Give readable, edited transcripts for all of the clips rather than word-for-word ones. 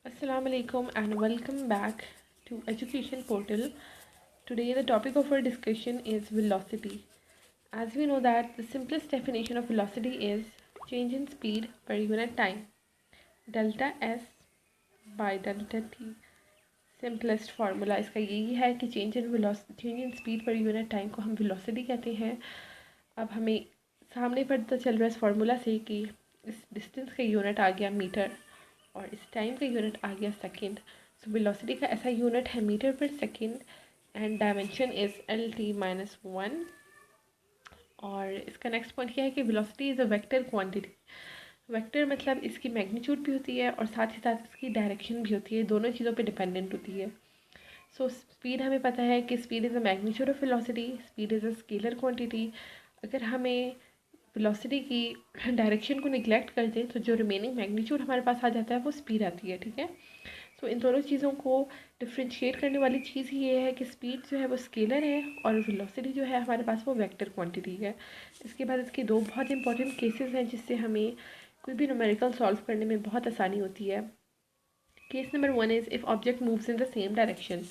Assalamu alaikum and welcome back to Education Portal. Today the topic of our discussion is velocity. As we know that the simplest definition of velocity is change in speed per unit time, delta s by delta t. Simplest formula इसका यही है कि change in speed per unit time को हम velocity कहते हैं। अब हमें सामने पता चल रहा है इस फार्मूला से कि इस डिस्टेंस का यूनिट आ गया मीटर और इस टाइम का यूनिट आ गया सेकंड। सो वेलोसिटी का ऐसा यूनिट है मीटर पर second and dimension is L t-1। और इसका नेक्स्ट पॉइंट क्या है कि velocity is a vector quantity. Vector मतलब इसकी मैग्नीट्यूड भी होती है और साथ ही साथ इसकी डायरेक्शन भी होती है, दोनों चीज़ों पे डिपेंडेंट होती है। सो स्पीड हमें पता है कि speed is a magnitude of velocity, speed is a scalar quantity. अगर हमें वेलोसिटी की डायरेक्शन को निगलेक्ट कर दें तो जो रिमेनिंग मैग्नीट्यूड हमारे पास आ जाता है वो स्पीड आती है, ठीक है। सो इन दोनों चीज़ों को डिफ्रेंशिएट करने वाली चीज़ ही ये है कि स्पीड जो है वो स्केलर है और वेलोसिटी जो है हमारे पास वो वेक्टर क्वांटिटी है। इसके बाद इसके दो बहुत इंपॉर्टेंट केसेस हैं जिससे हमें कोई भी न्यूमेरिकल सॉल्व करने में बहुत आसानी होती है। Case number 1 is if object moves in the same direction,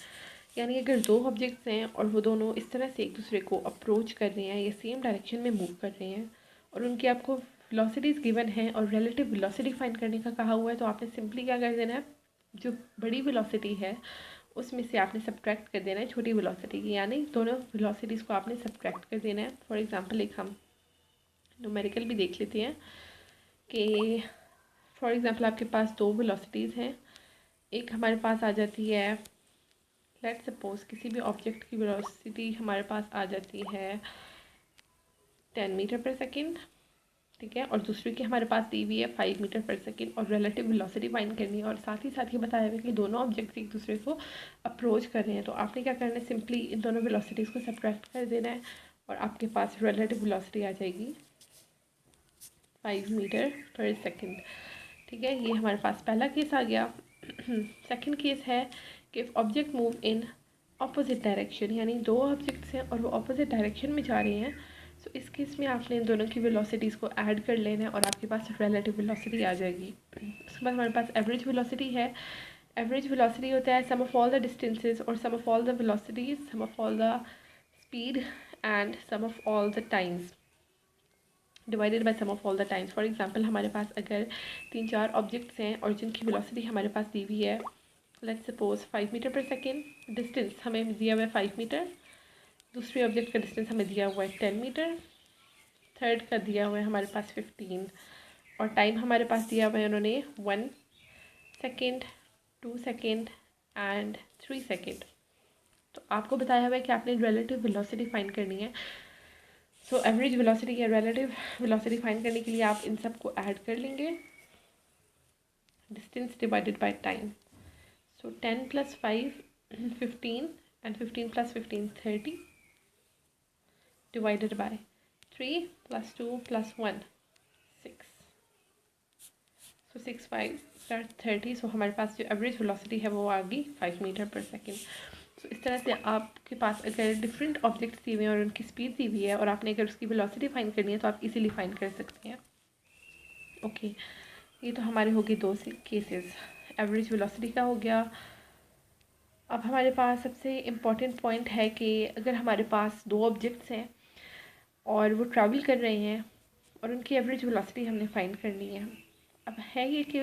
यानी अगर दो ऑब्जेक्ट्स हैं और वो दोनों इस तरह से एक दूसरे को अप्रोच कर रहे हैं या सेम डायरेक्शन में मूव कर रहे हैं और उनकी आपको वेलोसिटीज़ गिवन है और रिलेटिव वेलोसिटी फाइंड करने का कहा हुआ है, तो आपने सिंपली क्या कर देना है, जो बड़ी वेलोसिटी है उसमें से आपने सब्ट्रैक्ट कर देना है छोटी वेलोसिटी की, यानी दोनों वेलोसिटीज़ को आपने सब्ट्रैक्ट कर देना है। फॉर एग्जांपल एक हम न्यूमेरिकल भी देख लेते हैं कि फॉर एग्जांपल आपके पास दो वेलोसिटीज़ हैं। एक हमारे पास आ जाती है, लेट्स सपोज किसी भी ऑब्जेक्ट की वेलोसिटी हमारे पास आ जाती है 10 मीटर पर सेकेंड, ठीक है, और दूसरी की हमारे पास दी हुई है 5 मीटर पर सेकेंड और रिलेटिव वेलोसिटी फाइंड करनी है और साथ ही साथ ये बताया हुआ है कि दोनों ऑब्जेक्ट्स एक दूसरे को अप्रोच कर रहे हैं। तो आपने क्या करना है, सिंपली इन दोनों वेलोसिटीज़ को सब्ट्रैक्ट कर देना है और आपके पास रिलेटिव वेलोसिटी आ जाएगी 5 मीटर पर सेकेंड, ठीक है। ये हमारे पास पहला केस आ गया। सेकंड केस है कि object move in opposite direction, यानी दो ऑब्जेक्ट्स हैं और वो ऑपोजिट डायरेक्शन में जा रहे हैं। सो इस केस में आपने इन दोनों की वेलोसिटीज़ को ऐड कर लेना है और आपके पास रिलेटिव वेलोसिटी आ जाएगी। उसके बाद हमारे पास एवरेज वेलोसिटी है। एवरेज वेलोसिटी होता है sum of all the distances और sum of all the velocities, sum of all the speed and sum of all the times divided by sum of all the times. For example हमारे पास अगर 3-4 objects हैं और जिनकी velocity हमारे पास दी हुई है, let's suppose 5 metre per second, distance हमें दिया हुआ है 5 मीटर, दूसरे ऑब्जेक्ट का डिस्टेंस हमें दिया हुआ है 10 मीटर, थर्ड का दिया हुआ है हमारे पास 15 और टाइम हमारे पास दिया हुआ है उन्होंने 1 सेकेंड, 2 सेकेंड एंड 3 सेकेंड। तो आपको बताया हुआ है कि आपने रिलेटिव वेलोसिटी फाइंड करनी है। सो एवरेज वेलोसिटी या रिलेटिव वेलोसिटी फाइंड करने के लिए आप इन सब को ऐड कर लेंगे, distance divided by time. So 10 + 5 15 and 15 + 15 30 divided by 3 + 2 + 1 6। सो 6 5 30। सो हमारे पास जो एवरेज वेलोसिटी है वो आ गई 5 मीटर पर सेकेंड। सो इस तरह से आपके पास अगर डिफरेंट ऑब्जेक्ट्स दी हुए हैं और उनकी स्पीड दी हुई है और आपने अगर उसकी वेलोसिटी फाइंड करनी है तो आप इजीली फाइंड कर सकते हैं। ओके, ये तो हमारे हो गए दो केसेस, एवरेज वेलोसिटी का हो गया। अब हमारे पास सबसे इम्पॉर्टेंट पॉइंट है कि अगर हमारे पास दो ऑब्जेक्ट्स हैं और वो ट्रैवल कर रहे हैं और उनकी एवरेज वेलोसिटी हमने फाइंड करनी है। अब है ये कि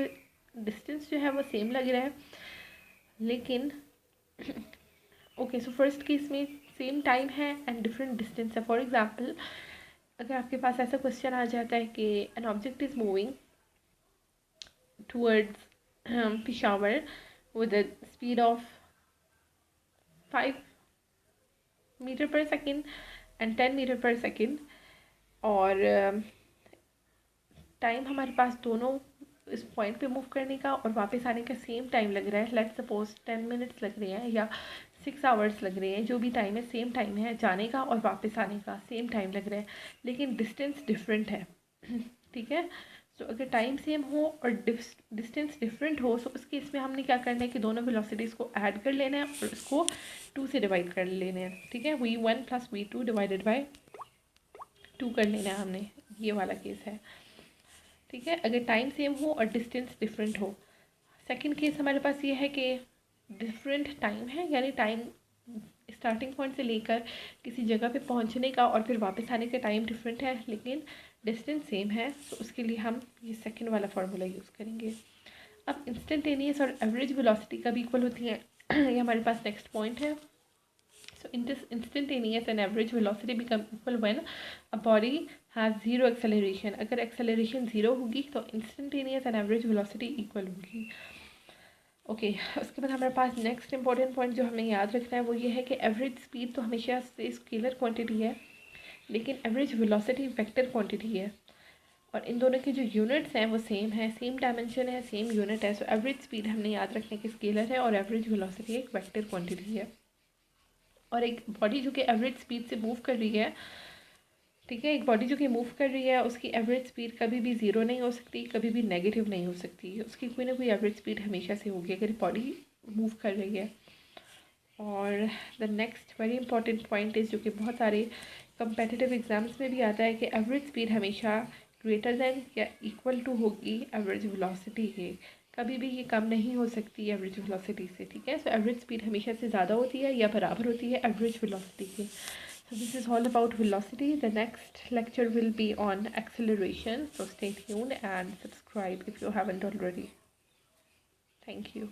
डिस्टेंस जो है वो सेम लग रहा है, लेकिन ओके, सो फर्स्ट केस में सेम टाइम है एंड डिफरेंट डिस्टेंस है। फॉर एग्जांपल अगर आपके पास ऐसा क्वेश्चन आ जाता है कि an object is moving towards Peshawar with a speed of 5 metre per second and 10 metre per second और टाइम हमारे पास दोनों इस पॉइंट पे मूव करने का और वापस आने का सेम टाइम लग रहा है। लेट्स सपोज 10 मिनट्स लग रहे हैं या 6 आवर्स लग रहे हैं, जो भी टाइम है सेम टाइम है, जाने का और वापस आने का सेम टाइम लग रहा है, लेकिन डिस्टेंस डिफरेंट है। ठीक है, तो अगर टाइम सेम हो और डिस्टेंस डिफरेंट हो तो उस केस में हमने क्या करना है कि दोनों वेलोसिटीज़ को ऐड कर लेना है और उसको 2 से डिवाइड कर लेना है, ठीक है। v1 + v2 डिवाइडेड बाय 2 कर लेना है हमने, ये वाला केस है, ठीक है। अगर टाइम सेम हो और डिस्टेंस डिफरेंट हो, सेकंड केस हमारे पास ये है कि डिफरेंट टाइम है, यानी टाइम स्टार्टिंग पॉइंट से लेकर किसी जगह पे पहुंचने का और फिर वापस आने का टाइम डिफरेंट है, लेकिन डिस्टेंस सेम है, तो उसके लिए हम ये सेकंड वाला फार्मूला यूज़ करेंगे। अब इंस्टेंटेनियस और एवरेज वेलोसिटी कब इक्वल होती है, ये हमारे पास नेक्स्ट पॉइंट है। So instantaneous and average velocity become equal when a body has zero acceleration. अगर acceleration zero होगी तो instantaneous and average velocity equal होगी। ओके उसके बाद हमारे पास नेक्स्ट इंपॉर्टेंट पॉइंट जो हमें याद रखना है वो ये है कि एवरेज स्पीड तो हमेशा से स्केलर क्वांटिटी है, लेकिन एवरेज वेलोसिटी वेक्टर क्वांटिटी है, और इन दोनों की जो यूनिट्स हैं वो सेम है, सेम डायमेंशन है, सेम यूनिट है। सो एवरेज स्पीड हमने याद रखने की स्केलर है और एवरेज वेलोसिटी एक वेक्टर क्वांटिटी है। और एक बॉडी जो कि एवरेज स्पीड से मूव कर रही है, ठीक है, एक बॉडी जो कि मूव कर रही है उसकी एवरेज स्पीड कभी भी ज़ीरो नहीं हो सकती, कभी भी नेगेटिव नहीं हो सकती, उसकी कोई ना कोई एवरेज स्पीड हमेशा से होगी अगर बॉडी मूव कर रही है। और the next very important point is, जो कि बहुत सारे कंपेटिटिव एग्जाम्स में भी आता है, कि एवरेज स्पीड हमेशा ग्रेटर दैन या इक्वल टू होगी एवरेज वेलोसिटी के, कभी भी ये कम नहीं हो सकती एवरेज वेलोसिटी से, ठीक है। सो एवरेज स्पीड हमेशा से ज़्यादा होती है या बराबर होती है एवरेज वेलोसिटी के। So this is all about velocity. The next lecture will be on acceleration. So stay tuned and subscribe if you haven't already. Thank you.